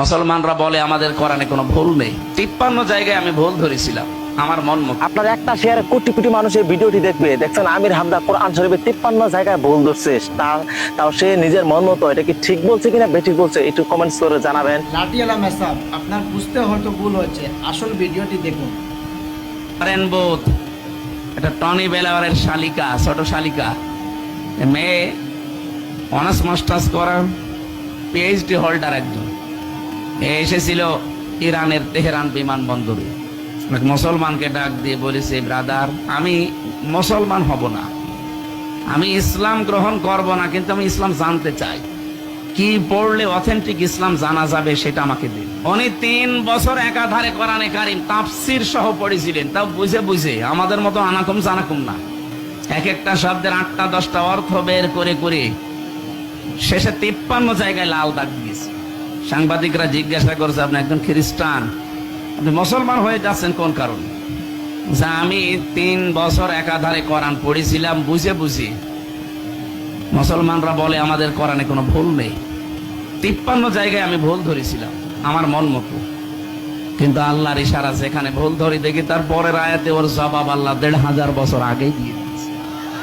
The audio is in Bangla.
মুসলমানরা বলে আমাদের কোরআনে কোনো ভুল নেই। 53 জায়গায় আমি ভুল ধরেছিলাম আমার মন মতো। আপনার একটা শেয়ারে কোটি কোটি মানুষের ভিডিওটি দেখবে, দেখছেন আমির হামদা কোরআন শরীফে 53 জায়গায় ভুল ধরছে, তাও সে নিজের মন মতো এটা কি ঠিক বলছে কিনা বেঠিক বলছে একটু কমেন্টস করে জানাবেন। লাঠিয়ালা মেসাব আপনার বুঝতে হয়তো ভুল হচ্ছে, আসল ভিডিওটি দেখুন। বোধ এটা টনি বেলাওয়ারের শালিকা, ছোট শালিকা, মেয়ে অনার্স মাস্টার্স করার পিএইচডি হোল্ডার একজন। এসেছিল ইরানের তেহরান বিমানবন্দরে, মুসলমানকে ডাক দিয়ে বলেছে, ব্রাদার আমি মুসলমান হব না, আমি ইসলাম গ্রহণ করব না, কিন্তু আমি ইসলাম জানতে চাই, কি পড়লে অথেন্টিক ইসলাম জানা যাবে সেটা আমাকে দিন। উনি 3 বছর একাধারে কোরআনে কারিম তাফসীর সহ পড়েছিলেন, তাও বুঝে বুঝে, আমাদের মতো আনাকুম জানাকুম না। এক একটা শব্দের 8টা 10টা অর্থ বের করে করে শেষে 53 জায়গায় লাল দাগ দিয়েছে। সাংবাদিকরা জিজ্ঞাসা করছে, আপনি একজন খ্রিস্টান, আপনি মুসলমান হয়ে যাচ্ছেন কোন কারণে? যা আমি 3 বছর একাধারে কোরআন পড়েছিলাম বুঝে বুঝে। মুসলমানরা বলে আমাদের কোরআনে কোনো ভুল নেই। 53 জায়গায় আমি ভুল ধরেছিলাম আমার মন মতো, কিন্তু আল্লাহর ইশারা যেখানে ভুল ধরি দেখি তার পরের আয়াতে ওর জবাব আল্লাহ 1500 বছর আগেই দিয়ে